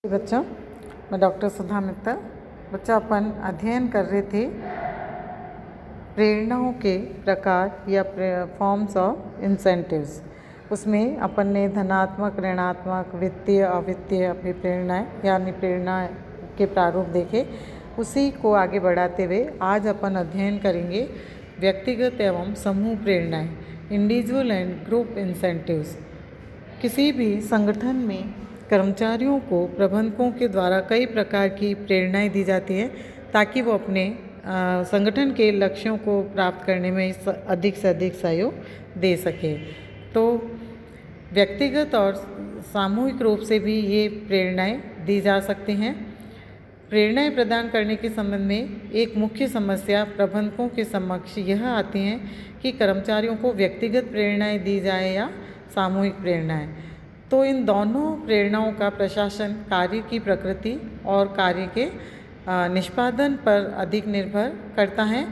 बच्चों, मैं डॉक्टर सुधा मित्तल। बच्चों, अपन अध्ययन कर रहे थे प्रेरणाओं के प्रकार या फॉर्म्स ऑफ इंसेंटिव्स। उसमें अपन ने धनात्मक, ऋणात्मक, वित्तीय, अवित्तीय अभिप्रेरणाएँ यानी प्रेरणा के प्रारूप देखे। उसी को आगे बढ़ाते हुए आज अपन अध्ययन करेंगे व्यक्तिगत एवं समूह प्रेरणाएँ, इंडिविजुअल एंड ग्रुप इंसेंटिव्स। किसी भी संगठन में कर्मचारियों को प्रबंधकों के द्वारा कई प्रकार की प्रेरणाएं दी जाती हैं ताकि वो अपने संगठन के लक्ष्यों को प्राप्त करने में अधिक से अधिक सहयोग दे सके। तो व्यक्तिगत और सामूहिक रूप से भी ये प्रेरणाएं दी जा सकती हैं। प्रेरणाएं प्रदान करने के संबंध में एक मुख्य समस्या प्रबंधकों के समक्ष यह आती है कि कर्मचारियों को व्यक्तिगत प्रेरणाएं दी जाए या सामूहिक प्रेरणाएं। तो इन दोनों प्रेरणाओं का प्रशासन कार्य की प्रकृति और कार्य के निष्पादन पर अधिक निर्भर करता है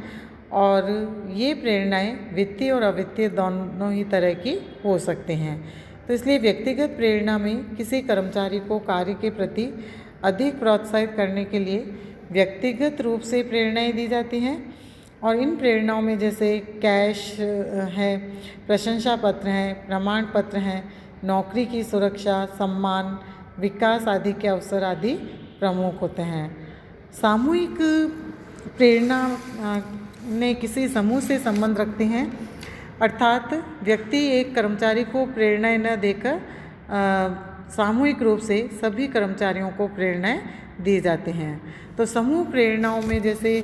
और ये प्रेरणाएं वित्तीय और अवित्तीय दोनों ही तरह की हो सकते हैं। तो इसलिए व्यक्तिगत प्रेरणा में किसी कर्मचारी को कार्य के प्रति अधिक प्रोत्साहित करने के लिए व्यक्तिगत रूप से प्रेरणाएं दी जाती हैं और इन प्रेरणाओं में जैसे कैश है, प्रशंसा पत्र हैं, प्रमाण पत्र हैं, नौकरी की सुरक्षा, सम्मान, विकास आदि के अवसर आदि प्रमुख होते हैं। सामूहिक प्रेरणा ने किसी समूह से संबंध रखते हैं, अर्थात व्यक्ति एक कर्मचारी को प्रेरणाएं न देकर सामूहिक रूप से सभी कर्मचारियों को प्रेरणाएं दी जाती हैं। तो समूह प्रेरणाओं में जैसे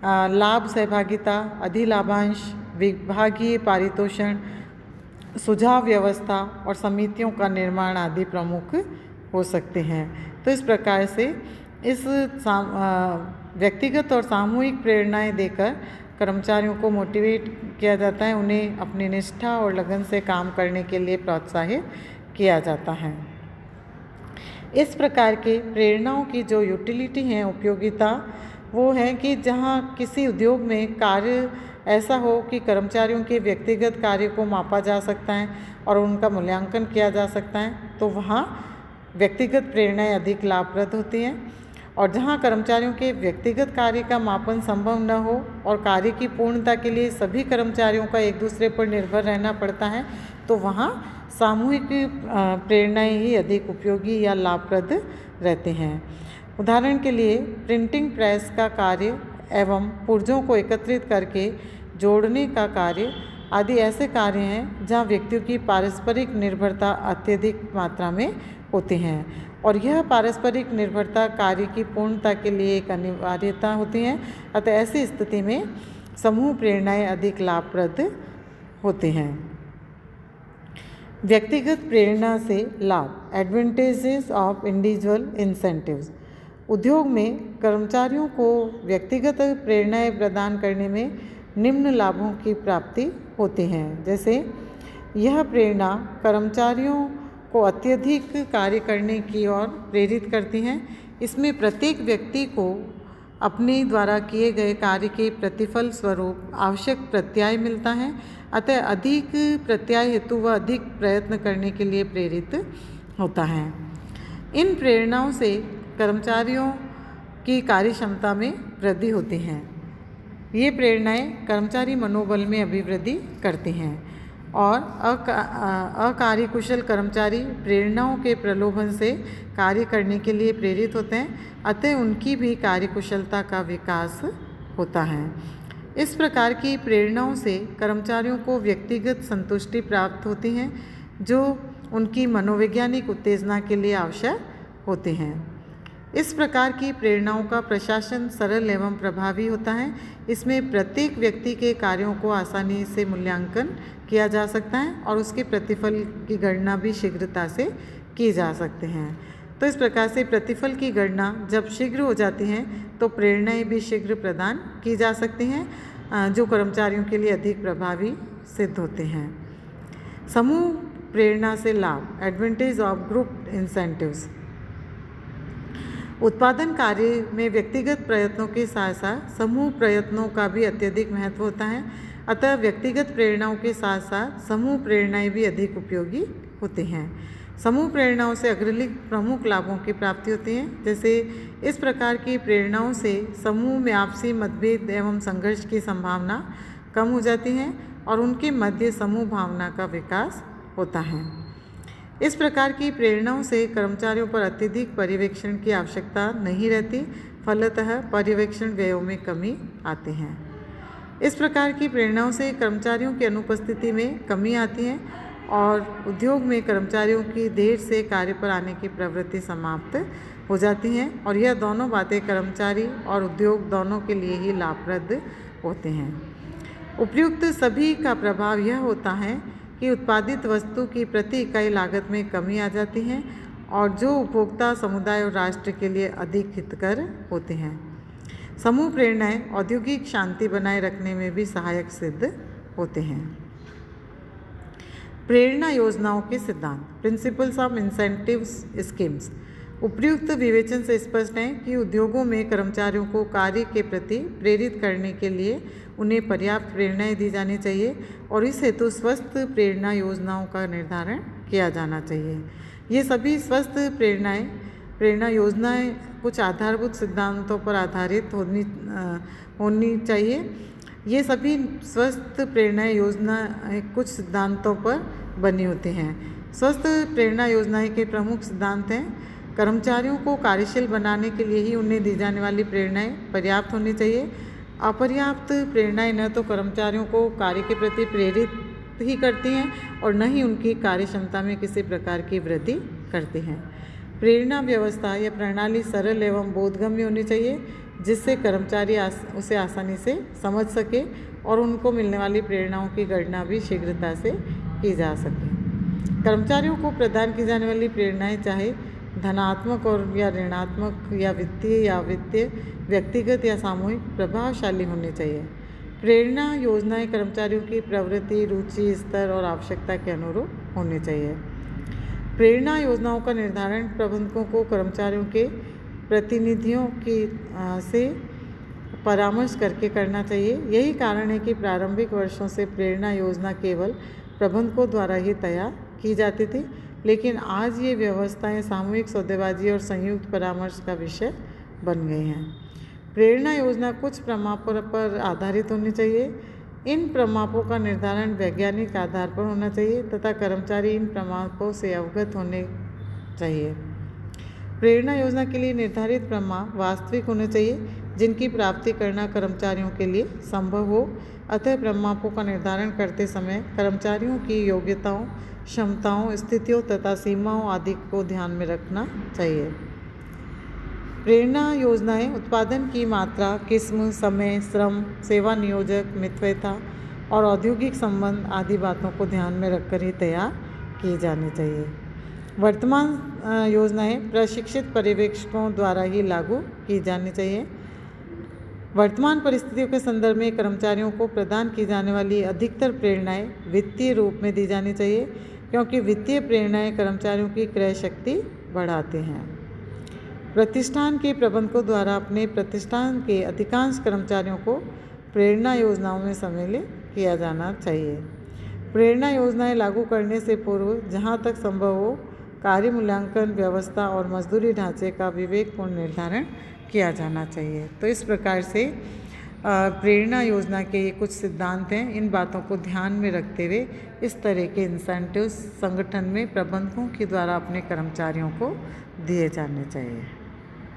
लाभ सहभागिता, अधिलाभांश, विभागीय पारितोषण, सुझाव व्यवस्था और समितियों का निर्माण आदि प्रमुख हो सकते हैं। तो इस प्रकार से इस व्यक्तिगत और सामूहिक प्रेरणाएं देकर कर्मचारियों को मोटिवेट किया जाता है, उन्हें अपनी निष्ठा और लगन से काम करने के लिए प्रोत्साहित किया जाता है। इस प्रकार के प्रेरणाओं की जो यूटिलिटी है, उपयोगिता, वो है कि जहाँ किसी उद्योग में कार्य ऐसा हो कि कर्मचारियों के व्यक्तिगत कार्य को मापा जा सकता है और उनका मूल्यांकन किया जा सकता है, तो वहाँ व्यक्तिगत प्रेरणाएं अधिक लाभप्रद होती हैं। और जहाँ कर्मचारियों के व्यक्तिगत कार्य का मापन संभव न हो और कार्य की पूर्णता के लिए सभी कर्मचारियों का एक दूसरे पर निर्भर रहना पड़ता है, तो वहाँ सामूहिक प्रेरणाएं ही अधिक उपयोगी या लाभप्रद रहते हैं। उदाहरण के लिए प्रिंटिंग प्रेस का कार्य एवं पुर्जों को एकत्रित करके जोड़ने का कार्य आदि ऐसे कार्य हैं जहां व्यक्तियों की पारस्परिक निर्भरता अत्यधिक मात्रा में होती हैं और यह पारस्परिक निर्भरता कार्य की पूर्णता के लिए एक अनिवार्यता होती है। अतः ऐसी स्थिति में समूह प्रेरणाएं अधिक लाभप्रद होते हैं। व्यक्तिगत प्रेरणा से लाभ, एडवांटेजेस ऑफ इंडिविजुअल इंसेंटिव्स। उद्योग में कर्मचारियों को व्यक्तिगत प्रेरणाएं प्रदान करने में निम्न लाभों की प्राप्ति होती हैं। जैसे यह प्रेरणा कर्मचारियों को अत्यधिक कार्य करने की ओर प्रेरित करती हैं। इसमें प्रत्येक व्यक्ति को अपने द्वारा किए गए कार्य के प्रतिफल स्वरूप आवश्यक प्रत्यय मिलता है। अतः अधिक प्रत्यय हेतु वह अधिक प्रयत्न करने के लिए प्रेरित होता है। इन प्रेरणाओं से कर्मचारियों की कार्यक्षमता में वृद्धि होती है। ये प्रेरणाएं कर्मचारी मनोबल में अभिवृद्धि करती हैं और अकार्यकुशल कर्मचारी प्रेरणाओं के प्रलोभन से कार्य करने के लिए प्रेरित होते हैं, अतः उनकी भी कार्यकुशलता का विकास होता है। इस प्रकार की प्रेरणाओं से कर्मचारियों को व्यक्तिगत संतुष्टि प्राप्त होती है जो उनकी मनोवैज्ञानिक उत्तेजना के लिए आवश्यक होती हैं। इस प्रकार की प्रेरणाओं का प्रशासन सरल एवं प्रभावी होता है। इसमें प्रत्येक व्यक्ति के कार्यों को आसानी से मूल्यांकन किया जा सकता है और उसके प्रतिफल की गणना भी शीघ्रता से की जा सकते हैं। तो इस प्रकार से प्रतिफल की गणना जब शीघ्र हो जाती है तो प्रेरणाएं भी शीघ्र प्रदान की जा सकती हैं जो कर्मचारियों के लिए अधिक प्रभावी सिद्ध होते हैं। समूह प्रेरणा से लाभ, एडवांटेज ऑफ ग्रुप इंसेंटिव्स। उत्पादन कार्य में व्यक्तिगत प्रयत्नों के साथ साथ समूह प्रयत्नों का भी अत्यधिक महत्व होता है। अतः व्यक्तिगत प्रेरणाओं के साथ साथ समूह प्रेरणाएं भी अधिक उपयोगी होती हैं। समूह प्रेरणाओं से अग्रलिखित प्रमुख लाभों की प्राप्ति होती है। जैसे इस प्रकार की प्रेरणाओं से समूह में आपसी मतभेद एवं संघर्ष की संभावना कम हो जाती है और उनके मध्य समूह भावना का विकास होता है। इस प्रकार की प्रेरणाओं से कर्मचारियों पर अत्यधिक पर्यवेक्षण की आवश्यकता नहीं रहती, फलतः पर्यवेक्षण व्ययों में कमी आती है। इस प्रकार की प्रेरणाओं से कर्मचारियों की अनुपस्थिति में कमी आती है और उद्योग में कर्मचारियों की देर से कार्य पर आने की प्रवृत्ति समाप्त हो जाती है और यह दोनों बातें कर्मचारी और उद्योग दोनों के लिए ही लाभप्रद होते हैं। उपर्युक्त सभी का प्रभाव यह होता है कि उत्पादित वस्तु की प्रति इकाई लागत में कमी आ जाती है और जो उपभोक्ता समुदाय और राष्ट्र के लिए अधिक हितकर होते हैं। समूह प्रेरणाएं औद्योगिक शांति बनाए रखने में भी सहायक सिद्ध होते हैं। प्रेरणा योजनाओं के सिद्धांत, प्रिंसिपल्स ऑफ इंसेंटिव स्कीम्स। उपर्युक्त विवेचन से स्पष्ट है कि उद्योगों में कर्मचारियों को कार्य के प्रति प्रेरित करने के लिए उन्हें पर्याप्त प्रेरणाएं दी जानी चाहिए और इस हेतु स्वस्थ प्रेरणा योजनाओं का निर्धारण किया जाना चाहिए। ये सभी स्वस्थ प्रेरणा योजनाएं कुछ आधारभूत सिद्धांतों पर आधारित होनी चाहिए। ये सभी स्वस्थ प्रेरणा योजनाएं कुछ सिद्धांतों पर बनी होती हैं। स्वस्थ प्रेरणा योजनाएं के प्रमुख सिद्धांत हैं: कर्मचारियों को कार्यशील बनाने के लिए ही उन्हें दी जाने वाली प्रेरणाएं पर्याप्त होनी चाहिए। अपर्याप्त प्रेरणाएं न तो कर्मचारियों को कार्य के प्रति प्रेरित ही करती हैं और न ही उनकी कार्य क्षमता में किसी प्रकार की वृद्धि करती हैं। प्रेरणा व्यवस्था या प्रणाली सरल एवं बोधगम्य होनी चाहिए जिससे कर्मचारी उसे आसानी से समझ सके और उनको मिलने वाली प्रेरणाओं की गणना भी शीघ्रता से की जा सके। कर्मचारियों को प्रदान की जाने वाली प्रेरणाएं चाहे धनात्मक और या ऋणात्मक या वित्तीय व्यक्तिगत या सामूहिक प्रभावशाली होनी चाहिए। प्रेरणा योजनाएं कर्मचारियों की प्रवृत्ति, रुचि, स्तर और आवश्यकता के अनुरूप होनी चाहिए। प्रेरणा योजनाओं का निर्धारण प्रबंधकों को कर्मचारियों के प्रतिनिधियों से परामर्श करके करना चाहिए। यही कारण है कि प्रारंभिक वर्षों से प्रेरणा योजना केवल प्रबंधकों द्वारा ही तैयार की जाती थी, लेकिन आज ये व्यवस्थाएं सामूहिक सौदेबाजी और संयुक्त परामर्श का विषय बन गई हैं। प्रेरणा योजना कुछ प्रमापों पर आधारित होनी चाहिए। इन प्रमापों का निर्धारण वैज्ञानिक आधार पर होना चाहिए तथा कर्मचारी इन प्रमापों से अवगत होने चाहिए। प्रेरणा योजना के लिए निर्धारित प्रमाप वास्तविक होने चाहिए जिनकी प्राप्ति करना कर्मचारियों के लिए संभव हो। अतः प्रमापों का निर्धारण करते समय कर्मचारियों की योग्यताओं, क्षमताओं, स्थितियों तथा सीमाओं आदि को ध्यान में रखना चाहिए। प्रेरणा योजनाएं उत्पादन की मात्रा, किस्म, समय, श्रम, सेवा नियोजक, मितव्ययता और औद्योगिक संबंध आदि बातों को ध्यान में रखकर ही तैयार की जानी चाहिए। वर्तमान योजनाएं प्रशिक्षित पर्यवेक्षकों द्वारा ही लागू की जानी चाहिए। वर्तमान परिस्थितियों के संदर्भ में कर्मचारियों को प्रदान की जाने वाली अधिकतर प्रेरणाएं वित्तीय रूप में दी जानी चाहिए क्योंकि वित्तीय प्रेरणाएं कर्मचारियों की क्रय शक्ति बढ़ाते हैं। प्रतिष्ठान के प्रबंधकों द्वारा अपने प्रतिष्ठान के अधिकांश कर्मचारियों को प्रेरणा योजनाओं में सम्मिलित किया जाना चाहिए। प्रेरणा योजनाएं लागू करने से पूर्व जहां तक संभव हो कार्य मूल्यांकन व्यवस्था और मजदूरी ढांचे का विवेकपूर्ण निर्धारण किया जाना चाहिए। तो इस प्रकार से प्रेरणा योजना के ये कुछ सिद्धांत हैं। इन बातों को ध्यान में रखते हुए इस तरह के इंसेंटिव्स संगठन में प्रबंधकों के द्वारा अपने कर्मचारियों को दिए जाने चाहिए।